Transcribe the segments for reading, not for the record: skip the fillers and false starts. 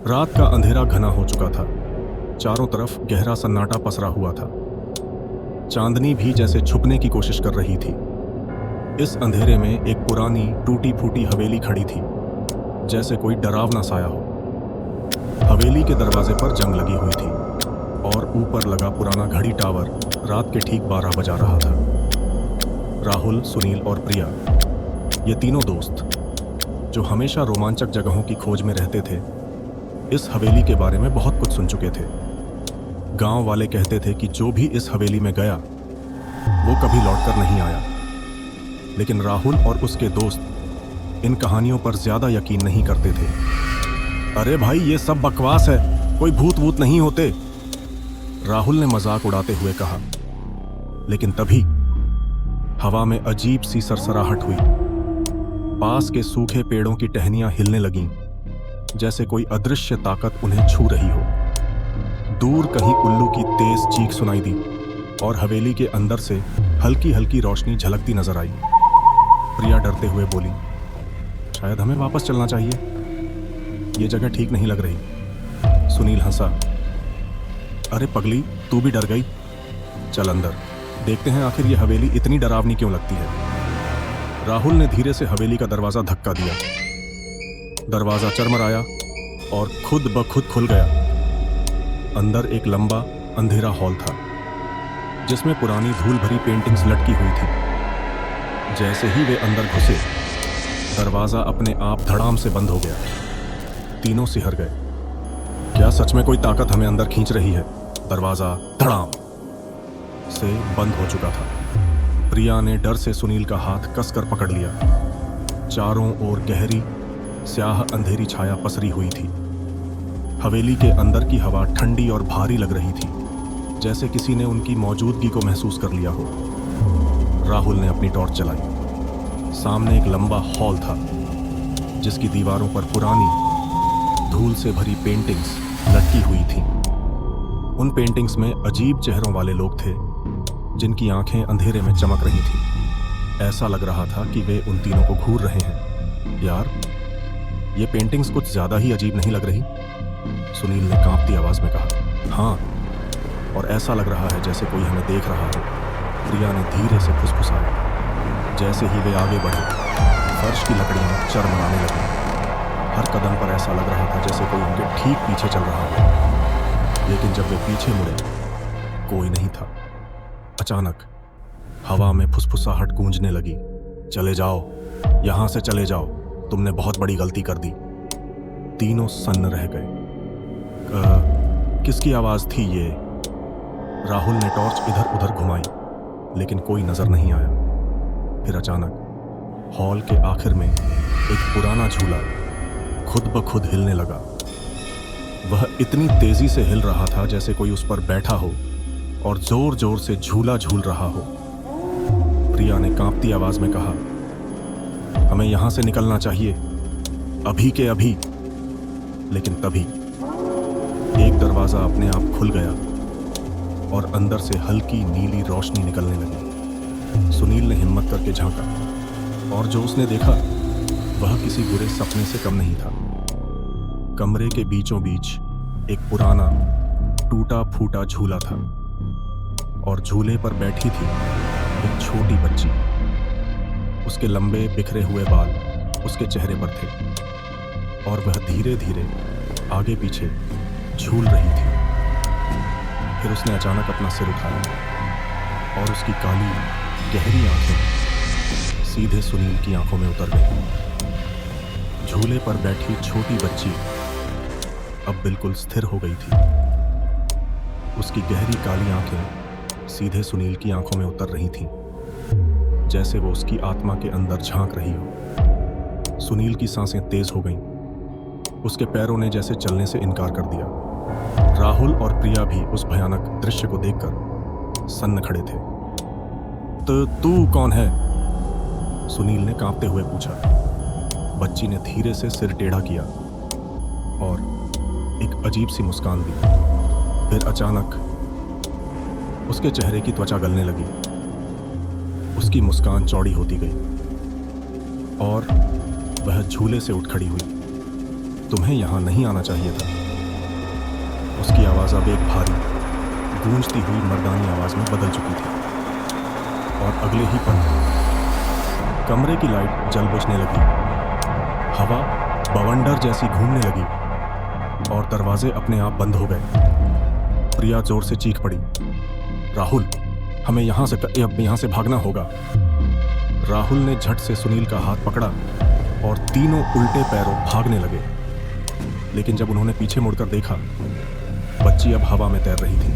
रात का अंधेरा घना हो चुका था। चारों तरफ गहरा सन्नाटा पसरा हुआ था। चांदनी भी जैसे छुपने की कोशिश कर रही थी। इस अंधेरे में एक पुरानी टूटी फूटी हवेली खड़ी थी, जैसे कोई डरावना साया हो। हवेली के दरवाजे पर जंग लगी हुई थी और ऊपर लगा पुराना घड़ी टावर रात के ठीक 12 बजा रहा था। राहुल, सुनील और प्रिया, ये तीनों दोस्त जो हमेशा रोमांचक जगहों की खोज में रहते थे, इस हवेली के बारे में बहुत कुछ सुन चुके थे। गांव वाले कहते थे कि जो भी इस हवेली में गया वो कभी लौटकर नहीं आया। लेकिन राहुल और उसके दोस्त इन कहानियों पर ज्यादा यकीन नहीं करते थे। अरे भाई, ये सब बकवास है, कोई भूत वूत नहीं होते, राहुल ने मजाक उड़ाते हुए कहा। लेकिन तभी हवा में अजीब सी सरसराहट हुई। पास के सूखे पेड़ों की टहनियां हिलने लगीं, जैसे कोई अदृश्य ताकत उन्हें छू रही हो। दूर कहीं उल्लू की तेज चीख सुनाई दी और हवेली के अंदर से हल्की हल्की रोशनी झलकती नजर आई। प्रिया डरते हुए बोली, शायद हमें वापस चलना चाहिए, ये जगह ठीक नहीं लग रही। सुनील हंसा, अरे पगली, तू भी डर गई? चल अंदर, देखते हैं आखिर ये हवेली इतनी डरावनी क्यों लगती है। राहुल ने धीरे से हवेली का दरवाजा धक्का दिया। दरवाजा चरमराया और खुद ब खुद खुल गया। अंदर एक लंबा अंधेरा हॉल था, जिसमें पुरानी धूल भरी पेंटिंग्स लटकी हुई थी। जैसे ही वे अंदर घुसे, दरवाजा अपने आप धड़ाम से बंद हो गया। तीनों सिहर गए। क्या सच में कोई ताकत हमें अंदर खींच रही है? दरवाजा धड़ाम से बंद हो चुका था। प्रिया ने डर से सुनील का हाथ कसकर पकड़ लिया। चारों ओर गहरी स्याह अंधेरी छाया पसरी हुई थी। हवेली के अंदर की हवा ठंडी और भारी लग रही थी, जैसे किसी ने उनकी मौजूदगी को महसूस कर लिया हो। राहुल ने अपनी टॉर्च जलाई। सामने एक लंबा हॉल था, जिसकी दीवारों पर पुरानी धूल से भरी पेंटिंग्स लटकी हुई थीं। उन पेंटिंग्स में अजीब चेहरों वाले लोग थे, जिनकी आंखें अंधेरे में चमक रही थीं। ऐसा लग रहा था कि वे उन तीनों को घूर रहे हैं। यार, ये पेंटिंग्स कुछ ज्यादा ही अजीब नहीं लग रही? सुनील ने कांपती आवाज में कहा। हाँ, और ऐसा लग रहा है जैसे कोई हमें देख रहा हो, प्रिया ने धीरे से फुसफुसाया। जैसे ही वे आगे बढ़े, फर्श की लकड़ियां चरमराने लगीं। हर कदम पर ऐसा लग रहा था जैसे कोई उनके ठीक पीछे चल रहा हो। लेकिन जब वे पीछे मुड़े, कोई नहीं था। अचानक हवा में फुसफुसाहट गूंजने लगी। चले जाओ, यहां से चले जाओ, तुमने बहुत बड़ी गलती कर दी। तीनों सन्न रह गए। किसकी आवाज थी ये? राहुल ने टॉर्च इधर उधर घुमाई, लेकिन कोई नजर नहीं आया। फिर अचानक हॉल के आखिर में एक पुराना झूला खुद ब खुद हिलने लगा। वह इतनी तेजी से हिल रहा था जैसे कोई उस पर बैठा हो और जोर जोर से झूला झूल रहा हो। प्रिया ने कांपती आवाज में कहा, हमें यहां से निकलना चाहिए, अभी के अभी। लेकिन तभी एक दरवाजा अपने आप खुल गया और अंदर से हल्की नीली रोशनी निकलने लगी। सुनील ने हिम्मत करके झांका और जो उसने देखा वह किसी बुरे सपने से कम नहीं था। कमरे के बीचों बीच एक पुराना टूटा फूटा झूला था और झूले पर बैठी थी एक छोटी बच्ची। उसके लंबे बिखरे हुए बाल उसके चेहरे पर थे और वह धीरे धीरे आगे पीछे झूल रही थी। फिर उसने अचानक अपना सिर उठाया और उसकी काली गहरी आंखें सीधे सुनील की आंखों में उतर गई। झूले पर बैठी छोटी बच्ची अब बिल्कुल स्थिर हो गई थी। उसकी गहरी काली आंखें सीधे सुनील की आंखों में उतर रही थीं, जैसे वो उसकी आत्मा के अंदर झांक रही हो। सुनील की सांसें तेज हो गईं। उसके पैरों ने जैसे चलने से इनकार कर दिया। राहुल और प्रिया भी उस भयानक दृश्य को देखकर सन्न खड़े थे। तो तू कौन है? सुनील ने कांपते हुए पूछा। बच्ची ने धीरे से सिर टेढ़ा किया और एक अजीब सी मुस्कान दी। फिर अचानक उसके चेहरे की त्वचा गलने लगी। उसकी मुस्कान चौड़ी होती गई और वह झूले से उठ खड़ी हुई। तुम्हें यहाँ नहीं आना चाहिए था। उसकी आवाज़ अब एक भारी गूंजती हुई मर्दानी आवाज़ में बदल चुकी थी और अगले ही पल कमरे की लाइट जल बुझने लगी, हवा बवंडर जैसी घूमने लगी और दरवाजे अपने आप बंद हो गए। प्रिया जोर से चीख पड़ी, राहुल, हमें यहाँ से भागना होगा। राहुल ने झट से सुनील का हाथ पकड़ा और तीनों उल्टे पैरों भागने लगे। लेकिन जब उन्होंने पीछे मुड़कर देखा, बच्ची अब हवा में तैर रही थी।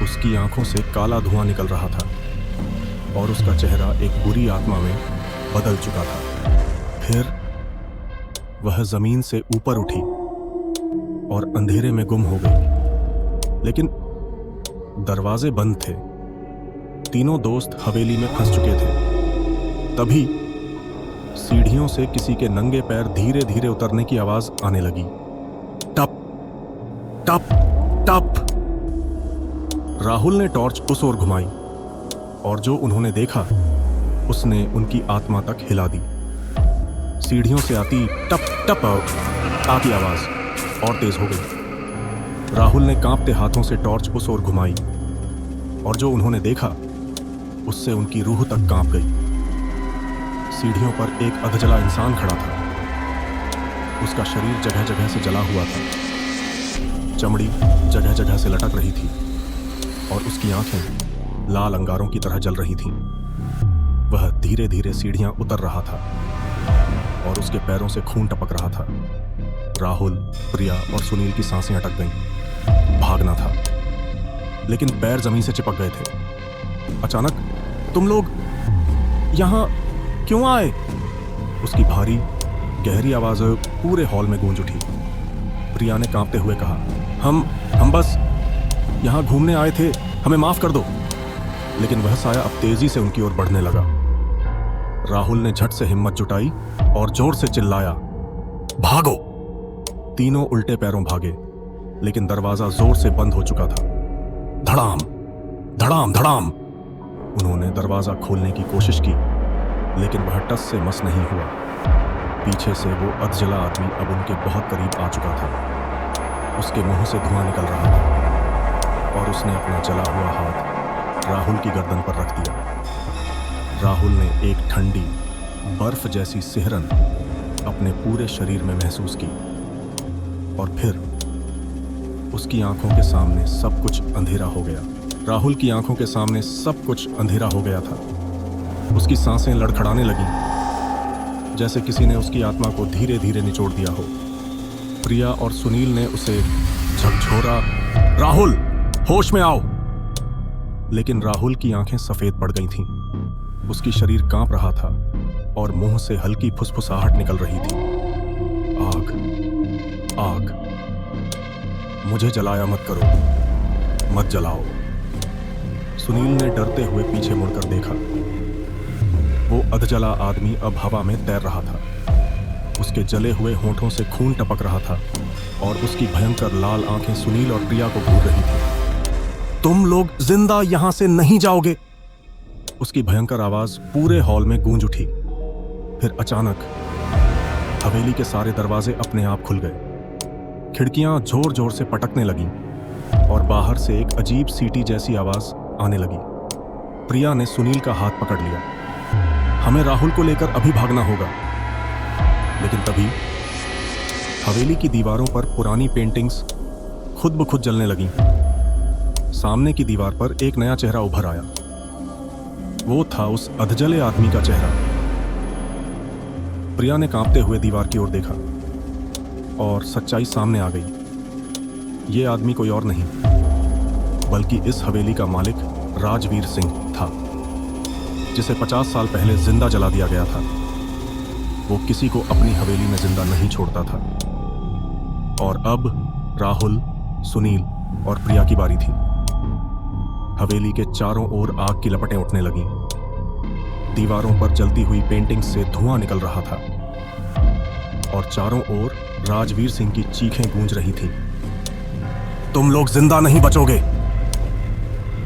उसकी आंखों से काला धुआं निकल रहा था और उसका चेहरा एक बुरी आत्मा में बदल चुका था। फिर वह जमीन से ऊपर उठी और अंधेरे में गुम हो गई। लेकिन दरवाजे बंद थे। तीनों दोस्त हवेली में फंस चुके थे। तभी सीढ़ियों से किसी के नंगे पैर धीरे धीरे उतरने की आवाज आने लगी। टप टप टप। राहुल ने टॉर्च उस ओर घुमाई और जो उन्होंने देखा उसने उनकी आत्मा तक हिला दी। सीढ़ियों से आती टप टप आती आवाज और तेज हो गई। राहुल ने कांपते हाथों से टॉर्च उस ओर घुमाई और जो उन्होंने देखा उससे उनकी रूह तक कांप गई। सीढ़ियों पर एक अधजला इंसान खड़ा था। उसका शरीर जगह जगह से जला हुआ था, चमड़ी जगह जगह से लटक रही थी और उसकी आंखें लाल अंगारों की तरह जल रही थीं। वह धीरे धीरे सीढ़ियां उतर रहा था और उसके पैरों से खून टपक रहा था। राहुल, प्रिया और सुनील की सांसें अटक गईं। भागना था, लेकिन पैर जमीन से चिपक गए थे। अचानक, तुम लोग यहां क्यों आए? उसकी भारी गहरी आवाज पूरे हॉल में गूंज उठी। प्रिया ने कांपते हुए कहा, हम बस यहां घूमने आए थे, हमें माफ कर दो। लेकिन वह साया अब तेजी से उनकी ओर बढ़ने लगा। राहुल ने झट से हिम्मत जुटाई और जोर से चिल्लाया, भागो। तीनों उल्टे पैरों भागे, लेकिन दरवाजा जोर से बंद हो चुका था। धड़ाम धड़ाम धड़ाम। उन्होंने दरवाजा खोलने की कोशिश की, लेकिन वह टस से मस नहीं हुआ। पीछे से वो अधजला आदमी अब उनके बहुत करीब आ चुका था। उसके मुंह से धुआं निकल रहा था और उसने अपना जला हुआ हाथ राहुल की गर्दन पर रख दिया। राहुल ने एक ठंडी बर्फ जैसी सिहरन अपने पूरे शरीर में महसूस की और फिर उसकी आंखों के सामने सब कुछ अंधेरा हो गया। राहुल की आंखों के सामने सब कुछ अंधेरा हो गया था। उसकी सांसें लड़खड़ाने लगीं, जैसे किसी ने उसकी आत्मा को धीरे धीरे निचोड़ दिया हो। प्रिया और सुनील ने उसे झकझोरा, राहुल, होश में आओ। लेकिन राहुल की आंखें सफेद पड़ गई थीं। उसकी शरीर कांप रहा था और मुंह से हल्की फुसफुसाहट निकल रही थी। आग, आग, मुझे जलाया मत करो, मत जलाओ। सुनील ने डरते हुए पीछे मुड़कर देखा। वो अधजला आदमी अब हवा में तैर रहा था। उसके जले हुए होंठों से खून टपक रहा था और उसकी भयंकर लाल आंखें सुनील और प्रिया को घूर रही थी। तुम लोग जिंदा यहां से नहीं जाओगे। उसकी भयंकर आवाज पूरे हॉल में गूंज उठी। फिर अचानक हवेली के सारे दरवाजे अपने आप खुल गए। खिड़कियां जोर जोर से पटकने लगीं और बाहर से एक अजीब सीटी जैसी आवाज आने लगी। प्रिया ने सुनील का हाथ पकड़ लिया। हमें राहुल को लेकर अभी भागना होगा। लेकिन तभी हवेली की दीवारों पर पुरानी पेंटिंग्स खुद ब खुद जलने लगीं। सामने की दीवार पर एक नया चेहरा उभर आया। वो था उस अधजले आदमी का चेहरा। प्रिया ने कांपते हुए दीवार की ओर देखा और सच्चाई सामने आ गई। ये आदमी कोई और नहीं बल्कि इस हवेली का मालिक राजवीर सिंह था, जिसे 50 साल पहले जिंदा जला दिया गया था। वो किसी को अपनी हवेली में जिंदा नहीं छोड़ता था। और अब राहुल, सुनील और प्रिया की बारी थी। हवेली के चारों ओर आग की लपटें उठने लगीं। दीवारों पर जलती हुई पेंटिंग से धुआं निकल रहा था और चारों ओर राजवीर सिंह की चीखें गूंज रही थीं। तुम लोग जिंदा नहीं बचोगे।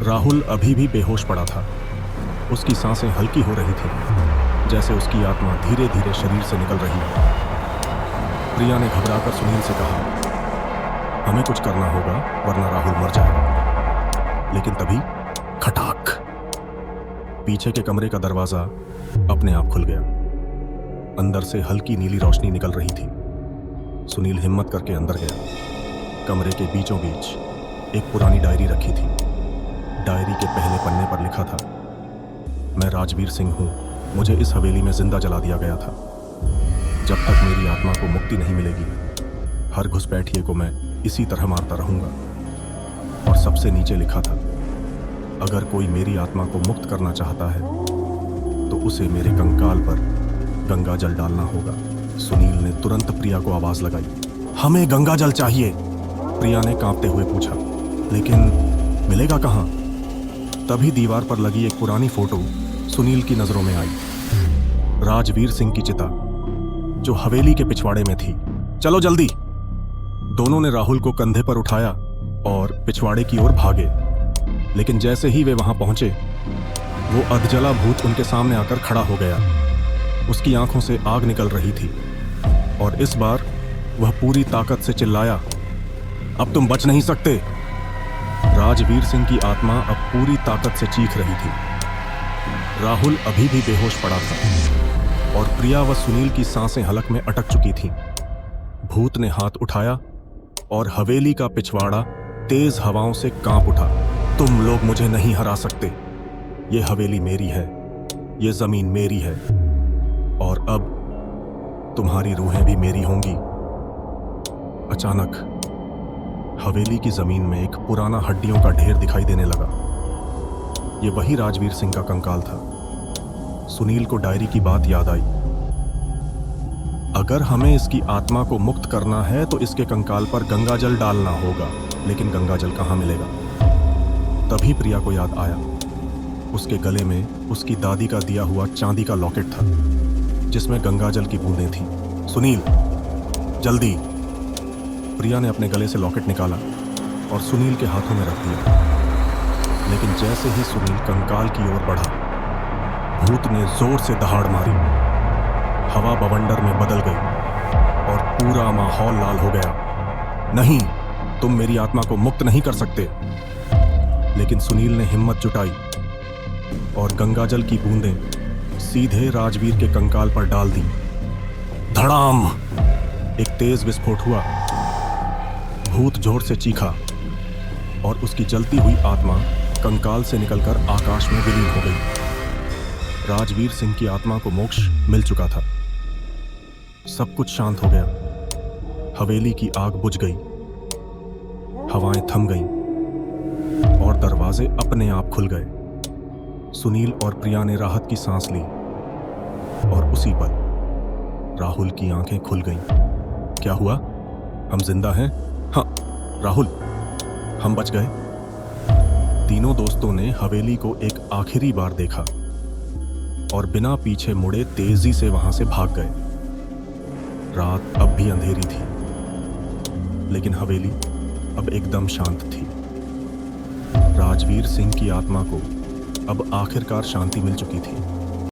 राहुल अभी भी बेहोश पड़ा था। उसकी सांसें हल्की हो रही थीं। जैसे उसकी आत्मा धीरे धीरे शरीर से निकल रही है। प्रिया ने घबराकर सुनील से कहा, हमें कुछ करना होगा वरना राहुल मर जाएगा। लेकिन तभी खटाक, पीछे के कमरे का दरवाजा अपने आप खुल गया। अंदर से हल्की नीली रोशनी निकल रही थी। सुनील हिम्मत करके अंदर गया। कमरे के बीचों बीच एक पुरानी डायरी रखी थी। डायरी के पहले पन्ने पर लिखा था, मैं राजवीर सिंह हूं, मुझे इस हवेली में जिंदा जला दिया गया था। जब तक मेरी आत्मा को मुक्ति नहीं मिलेगी, हर घुसपैठिए को मैं इसी तरह मारता रहूंगा। और सबसे नीचे लिखा था, अगर कोई मेरी आत्मा को मुक्त करना चाहता है तो उसे मेरे कंकाल पर गंगा जल डालना होगा। सुनील ने तुरंत प्रिया को आवाज लगाई, हमें गंगा जल चाहिए। प्रिया ने कांपते हुए पूछा, लेकिन मिलेगा कहां? तभी दीवार पर लगी एक पुरानी फोटो सुनील की नजरों में आई। राजवीर सिंह की चिता जो हवेली के पिछवाड़े में थी। चलो जल्दी। दोनों ने राहुल को कंधे पर उठाया और पिछवाड़े की ओर भागे। लेकिन जैसे ही वे वहां पहुंचे, वो अधजला भूत उनके सामने आकर खड़ा हो गया। उसकी आंखों से आग निकल रही थी और इस बार वह पूरी ताकत से चिल्लाया, अब तुम बच नहीं सकते। राजवीर सिंह की आत्मा अब पूरी ताकत से चीख रही थी। राहुल अभी भी बेहोश पड़ा था और प्रिया व सुनील की सांसें हलक में अटक चुकी थीं। भूत ने हाथ उठाया और हवेली का पिछवाड़ा तेज हवाओं से कांप उठा। तुम लोग मुझे नहीं हरा सकते। ये हवेली मेरी है, ये जमीन मेरी है और अब तुम्हारी रूहें भी मेरी होंगी। अचानक हवेली की जमीन में एक पुराना हड्डियों का ढेर दिखाई देने लगा। ये वही राजवीर सिंह का कंकाल था। सुनील को डायरी की बात याद आई। अगर हमें इसकी आत्मा को मुक्त करना है तो इसके कंकाल पर गंगा जल डालना होगा। लेकिन गंगा जल कहां मिलेगा? तभी प्रिया को याद आया, उसके गले में उसकी दादी का दिया हुआ चांदी का लॉकेट था जिसमें गंगा जल की बूंदें थीं। सुनील, जल्दी। प्रिया ने अपने गले से लॉकेट निकाला और सुनील के हाथों में रख दिया। लेकिन जैसे ही सुनील कंकाल की ओर बढ़ा, भूत ने जोर से दहाड़ मारी। हवा बवंडर में बदल गई और पूरा माहौल लाल हो गया। नहीं, तुम मेरी आत्मा को मुक्त नहीं कर सकते। लेकिन सुनील ने हिम्मत जुटाई और गंगाजल की बूंदें सीधे राजवीर के कंकाल पर डाल दी। धड़ाम! एक तेज विस्फोट हुआ। भूत जोर से चीखा और उसकी जलती हुई आत्मा कंकाल से निकलकर आकाश में विलीन हो गई। राजवीर सिंह की आत्मा को मोक्ष मिल चुका था। सब कुछ शांत हो गया। हवेली की आग बुझ गई, हवाएं थम गईं और दरवाजे अपने आप खुल गए। सुनील और प्रिया ने राहत की सांस ली और उसी पल राहुल की आंखें खुल गईं। क्या हुआ? हम जिंदा हैं? हाँ राहुल, हम बच गए। तीनों दोस्तों ने हवेली को एक आखिरी बार देखा और बिना पीछे मुड़े तेजी से वहां से भाग गए। रात अब भी अंधेरी थी, लेकिन हवेली अब एकदम शांत थी। राजवीर सिंह की आत्मा को अब आखिरकार शांति मिल चुकी थी।